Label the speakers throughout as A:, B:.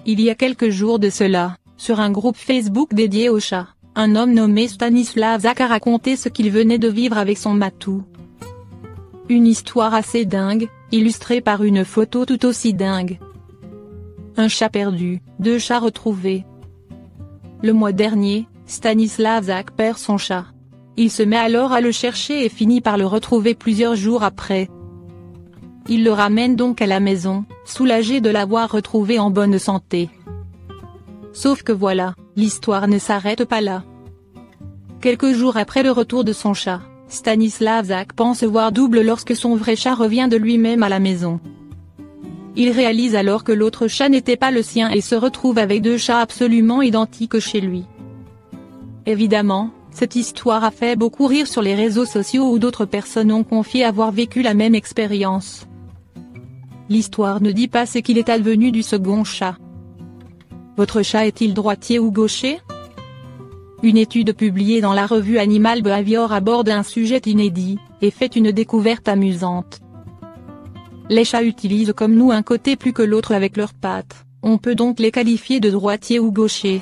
A: il y a quelques jours de cela, sur un groupe Facebook dédié aux chats, un homme nommé Stanislav Zak a raconté ce qu'il venait de vivre avec son matou. Une histoire assez dingue, illustrée par une photo tout aussi dingue. Un chat perdu, 2 chats retrouvés. Le mois dernier, Stanislav Zak perd son chat. Il se met alors à le chercher et finit par le retrouver plusieurs jours après. Il le ramène donc à la maison, soulagé de l'avoir retrouvé en bonne santé. Sauf que voilà, l'histoire ne s'arrête pas là. Quelques jours après le retour de son chat, Stanislav Zak pense voir double lorsque son vrai chat revient de lui-même à la maison. Il réalise alors que l'autre chat n'était pas le sien et se retrouve avec 2 chats absolument identiques chez lui. Évidemment, cette histoire a fait beaucoup rire sur les réseaux sociaux où d'autres personnes ont confié avoir vécu la même expérience. L'histoire ne dit pas ce qu'il est advenu du second chat. Votre chat est-il droitier ou gaucher? Une étude publiée dans la revue Animal Behavior aborde un sujet inédit, et fait une découverte amusante. Les chats utilisent comme nous un côté plus que l'autre avec leurs pattes, on peut donc les qualifier de droitier ou gaucher.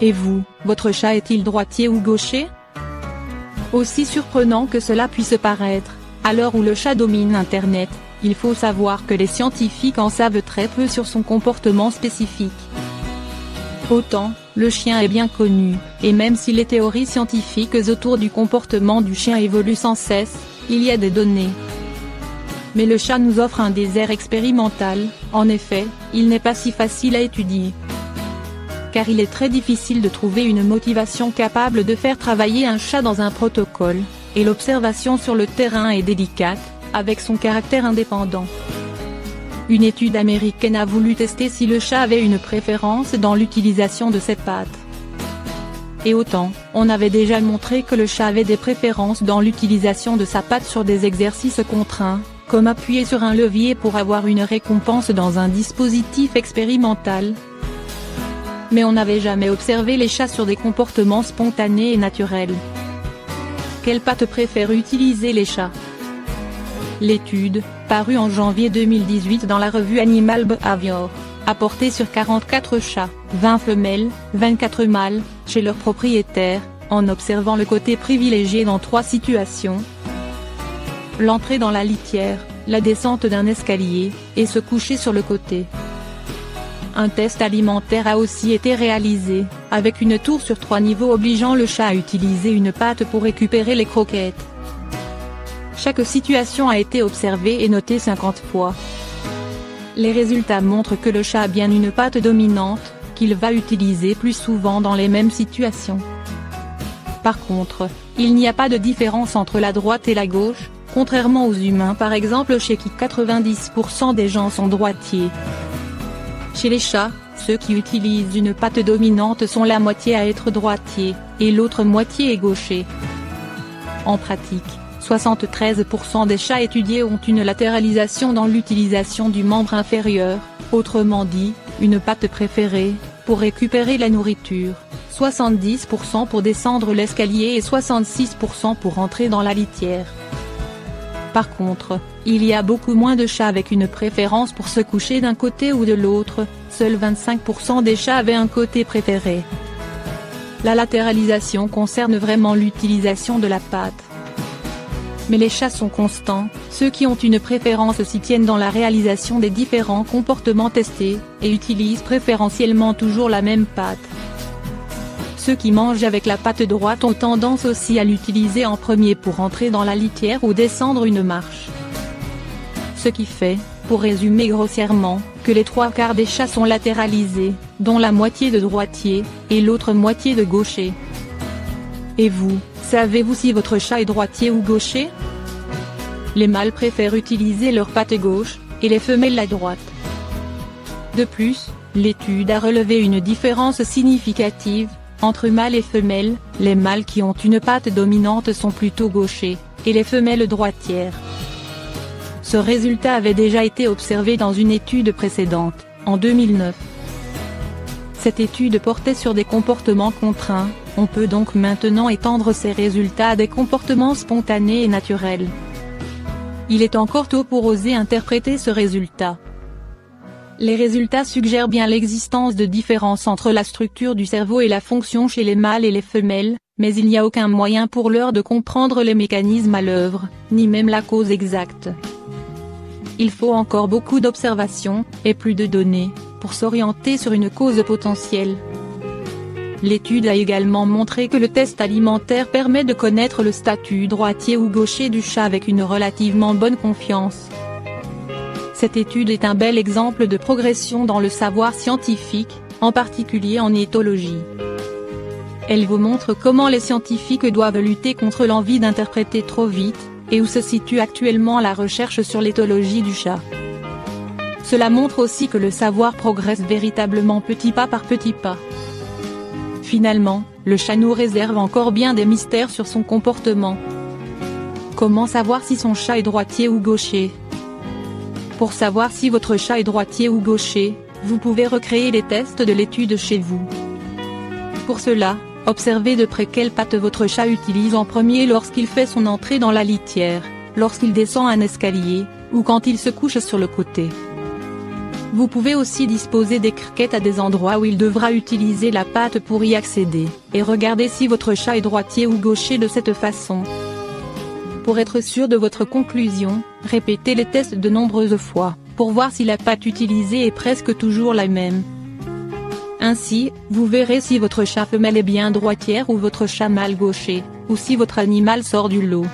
A: Et vous, votre chat est-il droitier ou gaucher? Aussi surprenant que cela puisse paraître, à l'heure où le chat domine Internet, il faut savoir que les scientifiques en savent très peu sur son comportement spécifique. Autant, le chien est bien connu, et même si les théories scientifiques autour du comportement du chien évoluent sans cesse, il y a des données. Mais le chat nous offre un désert expérimental, en effet, il n'est pas si facile à étudier. Car il est très difficile de trouver une motivation capable de faire travailler un chat dans un protocole, et l'observation sur le terrain est délicate, avec son caractère indépendant. Une étude américaine a voulu tester si le chat avait une préférence dans l'utilisation de ses pattes. Et autant, on avait déjà montré que le chat avait des préférences dans l'utilisation de sa patte sur des exercices contraints, comme appuyer sur un levier pour avoir une récompense dans un dispositif expérimental. Mais on n'avait jamais observé les chats sur des comportements spontanés et naturels. Quelle patte préfèrent utiliser les chats? L'étude, parue en janvier 2018 dans la revue Animal Behavior, a porté sur 44 chats, 20 femelles, 24 mâles, chez leurs propriétaires, en observant le côté privilégié dans 3 situations. L'entrée dans la litière, la descente d'un escalier, et se coucher sur le côté. Un test alimentaire a aussi été réalisé, avec une tour sur 3 niveaux obligeant le chat à utiliser une patte pour récupérer les croquettes. Chaque situation a été observée et notée 50 fois. Les résultats montrent que le chat a bien une patte dominante, qu'il va utiliser plus souvent dans les mêmes situations. Par contre, il n'y a pas de différence entre la droite et la gauche, contrairement aux humains par exemple chez qui 90% des gens sont droitiers. Chez les chats, ceux qui utilisent une patte dominante sont la moitié à être droitiers, et l'autre moitié est gaucher. En pratique, 73% des chats étudiés ont une latéralisation dans l'utilisation du membre inférieur, autrement dit, une patte préférée, pour récupérer la nourriture, 70% pour descendre l'escalier et 66% pour entrer dans la litière. Par contre, il y a beaucoup moins de chats avec une préférence pour se coucher d'un côté ou de l'autre, seuls 25% des chats avaient un côté préféré. La latéralisation concerne vraiment l'utilisation de la patte. Mais les chats sont constants, ceux qui ont une préférence s'y tiennent dans la réalisation des différents comportements testés, et utilisent préférentiellement toujours la même patte. Ceux qui mangent avec la patte droite ont tendance aussi à l'utiliser en premier pour entrer dans la litière ou descendre une marche. Ce qui fait, pour résumer grossièrement, que les 3/4 des chats sont latéralisés, dont la moitié de droitier, et l'autre moitié de gaucher. Et vous, savez-vous si votre chat est droitier ou gaucher? Les mâles préfèrent utiliser leur patte gauche, et les femelles la droite. De plus, l'étude a relevé une différence significative, entre mâles et femelles, les mâles qui ont une patte dominante sont plutôt gauchers, et les femelles droitières. Ce résultat avait déjà été observé dans une étude précédente, en 2009. Cette étude portait sur des comportements contraints, on peut donc maintenant étendre ces résultats à des comportements spontanés et naturels. Il est encore tôt pour oser interpréter ce résultat. Les résultats suggèrent bien l'existence de différences entre la structure du cerveau et la fonction chez les mâles et les femelles, mais il n'y a aucun moyen pour l'heure de comprendre les mécanismes à l'œuvre, ni même la cause exacte. Il faut encore beaucoup d'observations, et plus de données, pour s'orienter sur une cause potentielle. L'étude a également montré que le test alimentaire permet de connaître le statut droitier ou gaucher du chat avec une relativement bonne confiance. Cette étude est un bel exemple de progression dans le savoir scientifique, en particulier en éthologie. Elle vous montre comment les scientifiques doivent lutter contre l'envie d'interpréter trop vite, et où se situe actuellement la recherche sur l'éthologie du chat. Cela montre aussi que le savoir progresse véritablement petit pas par petit pas. Finalement, le chat nous réserve encore bien des mystères sur son comportement. Comment savoir si son chat est droitier ou gaucher ? Pour savoir si votre chat est droitier ou gaucher, vous pouvez recréer les tests de l'étude chez vous. Pour cela, observez de près quelle patte votre chat utilise en premier lorsqu'il fait son entrée dans la litière, lorsqu'il descend un escalier, ou quand il se couche sur le côté. Vous pouvez aussi disposer des croquettes à des endroits où il devra utiliser la patte pour y accéder, et regardez si votre chat est droitier ou gaucher de cette façon. Pour être sûr de votre conclusion, répétez les tests de nombreuses fois, pour voir si la patte utilisée est presque toujours la même. Ainsi, vous verrez si votre chat femelle est bien droitière ou votre chat mâle gaucher, ou si votre animal sort du lot.